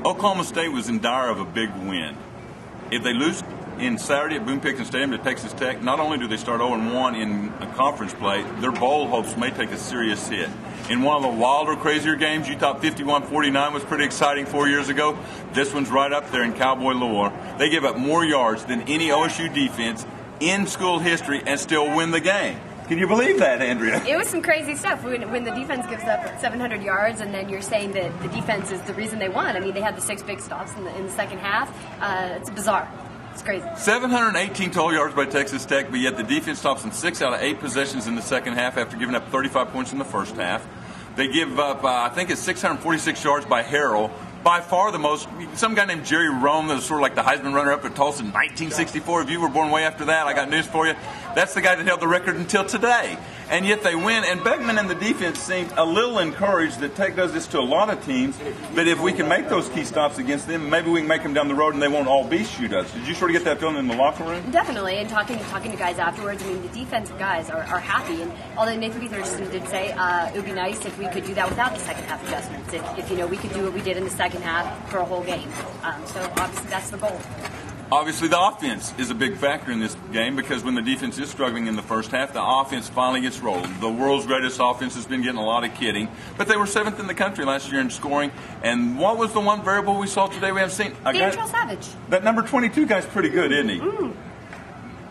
Oklahoma State was in dire of a big win. If they lose in Saturday at Boone Pickens Stadium to Texas Tech, not only do they start 0-1 in a conference play, their bowl hopes may take a serious hit. In one of the wilder, crazier games, you thought 51-49 was pretty exciting 4 years ago. This one's right up there in Cowboy lore. They give up more yards than any OSU defense in school history and still win the game. Can you believe that, Andrea? It was some crazy stuff when the defense gives up 700 yards, and then you're saying that the defense is the reason they won. I mean, they had the 6 big stops in the second half. It's bizarre. It's crazy. 718 total yards by Texas Tech, but yet the defense stops in 6 out of 8 possessions in the second half after giving up 35 points in the first half. They give up, I think it's 646 yards by Harrell. By far the most. Some guy named Jerry Rome, that was sort of like the Heisman runner-up at Tulsa in 1964. If you were born way after that, I got news for you. That's the guy that held the record until today. And yet they win. And Beckman and the defense seemed a little encouraged that Tech does this to a lot of teams. But if we can make those key stops against them, maybe we can make them down the road and they won't all be shootouts. Did you sort of get that feeling in the locker room? Definitely. And talking to guys afterwards, I mean, the defensive guys are happy. And although Nathan Peterson did say it would be nice if we could do that without the second half adjustments. If we could do what we did in the second half for a whole game. So obviously that's the goal. Obviously, the offense is a big factor in this game because when the defense is struggling in the first half, the offense finally gets rolling. The world's greatest offense has been getting a lot of kidding, but they were 7th in the country last year in scoring. And what was the one variable we saw today we haven't seen? Dantrell Savage. That number 22 guy's pretty good, isn't he? Mm.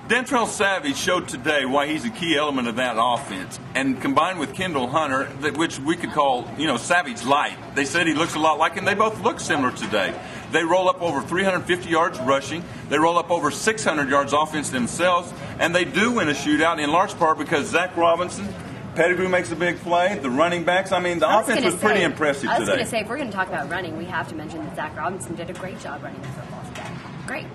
Dantrell Savage showed today why he's a key element of that offense. And combined with Kendall Hunter, which we could call, Savage light. They said he looks a lot like him. They both look similar today. They roll up over 350 yards rushing. They roll up over 600 yards offense themselves. And they do win a shootout in large part because Zach Robinson, Pettigrew makes a big play. The running backs, the offense was pretty impressive today. I was going to say, if we're going to talk about running, we have to mention that Zach Robinson did a great job running the football today. Great.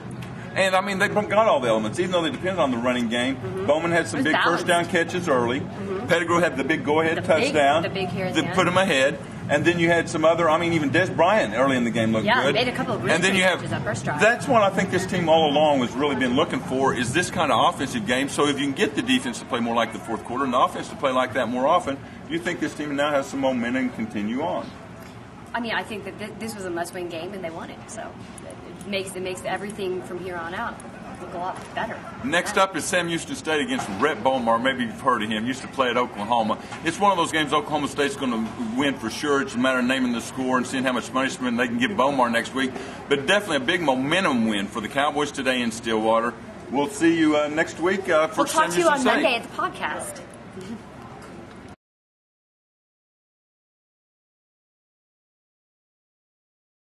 And, they've got all the elements, even though they depended on the running game. Mm-hmm. Bowman had some big first down catches early. Mm-hmm. Pettigrew had the big go-ahead touchdown that put him ahead. And then you had some other, even Des Bryant early in the game looked good. Yeah, he made a couple of really good catches that first drive. That's what I think this team all along has really been looking for, is this kind of offensive game. So if you can get the defense to play more like the fourth quarter and the offense to play like that more often, you think this team now has some momentum and continue on. I think that this was a must-win game, and they won it. So it makes everything from here on out look a lot better. Next up is Sam Houston State against Rhett Bomar. Maybe you've heard of him. Used to play at Oklahoma. It's one of those games Oklahoma State's going to win for sure. It's a matter of naming the score and seeing how much punishment they can give Bomar next week. But definitely a big momentum win for the Cowboys today in Stillwater. We'll see you next week for Sam Houston State. We'll talk to you on Monday at the podcast.